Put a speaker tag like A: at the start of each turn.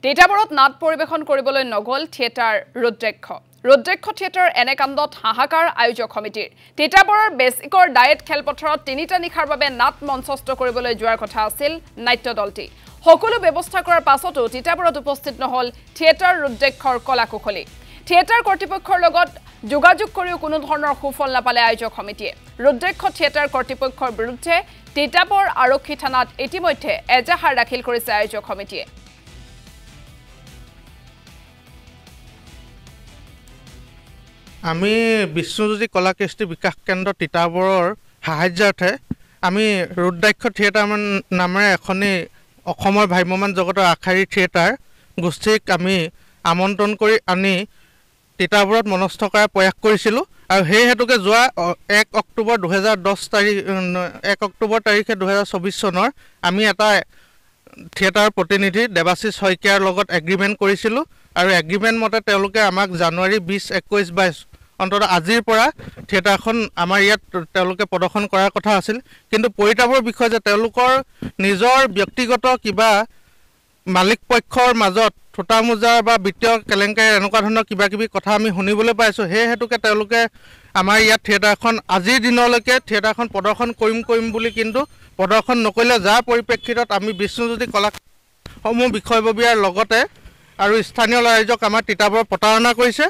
A: তিতাবৰত নাট পৰিবেশন কৰিবলৈ নগল থিয়েটাৰ ৰুদ্ৰাক্ষ থিয়েটাৰ এনে কাণ্ডত হাহাকাৰ আয়োজক সমিতিৰ তিতাবৰৰ বেছিকৰ ডায়েট খেলপথাৰত তিনিটা নিশাৰ বাবে নাট মঞ্চস্থ কৰিবলৈ যোৱাৰ কথা আছিল নাট্য দলটি সকলো ব্যৱস্থা কৰাৰ পাছতো তিতাবৰত উপস্থিত নহল থিয়েটাৰ ৰুদ্ৰাক্ষৰ কলাকুশলী থিয়েটাৰ কৰ্তৃপক্ষৰ লগত যোগাযোগ কৰিও কোনো ধৰণৰ সুফল নাপালে আয়োজক সমিতিয়ে ৰুদ্ৰাক্ষ থিয়েটাৰ কৰ্তৃপক্ষৰ বিৰুদ্ধে তিতাবৰ আৰক্ষী থানাত ইতিমধ্যে এজাহাৰ দাখিল কৰিছে আয়োজক সমিতিয়ে
B: আমি বিশ্বজ্যোতি কলা কৃষ্টি বিকাশ কেন্দ্ৰ তিতাবৰৰ সাহায্যাৰ্থে আমি ৰুদ্ৰাক্ষ থিয়েটাৰ নামেৰে এখনি অসমৰ ভ্ৰাম্যমান জগতৰ আখাৰী থিয়েটাৰ গোষ্ঠীক আমি আমন্ত্ৰণ কৰি আনি তিতাবৰত মনস্থ কৰাৰ প্ৰয়াস কৰিছিলোঁ আৰু সেই হেতুকে যোৱা 1 অক্টোবৰ 2024 চনৰ আমি এটা থিয়েটাৰ প্ৰতিনিধি দেৱাশিষ শইকীয়াৰ লগত এগ্ৰিমেণ্ট কৰিছিলোঁ আৰু এগ্ৰিমেণ্ট মতে তেওঁলোকে আমাক জানুৱাৰী 20, 21, 22 অন্তত আজিৰ পৰা থিয়েটাৰখন আমাৰ ইয়াত তেওঁলোকে প্ৰদৰ্শন কৰাৰ কথা আছিল কিন্তু পৰিতাপৰ বিষয় যে তেওঁলোকৰ নিজৰ ব্যক্তিগত কিবা মালিক পক্ষৰ মাজত ঠোটা মোজা বা বিত্তীয় কেলেংকাৰী এনেকুৱা ধৰণৰ কিবা কথা আমি শুনিবলৈ পাইছোঁ সেই হেতুকে তেওঁলোকে আমাৰ ইয়াত থিয়েটাৰখন আজিৰ দিনলৈকে থিয়েটাৰখন প্ৰদৰ্শন কৰিম বুলি কিন্তু প্ৰদৰ্শন নকৰিলে যাৰ পৰিপ্ৰেক্ষিতত আমি বিশ্বজ্যোতি কলাসমূহ বিষয়ববীয়াৰ লগতে আৰু স্থানীয় ৰাইজক আমাৰ তিতাবৰত প্ৰতাৰণা কৰিছে।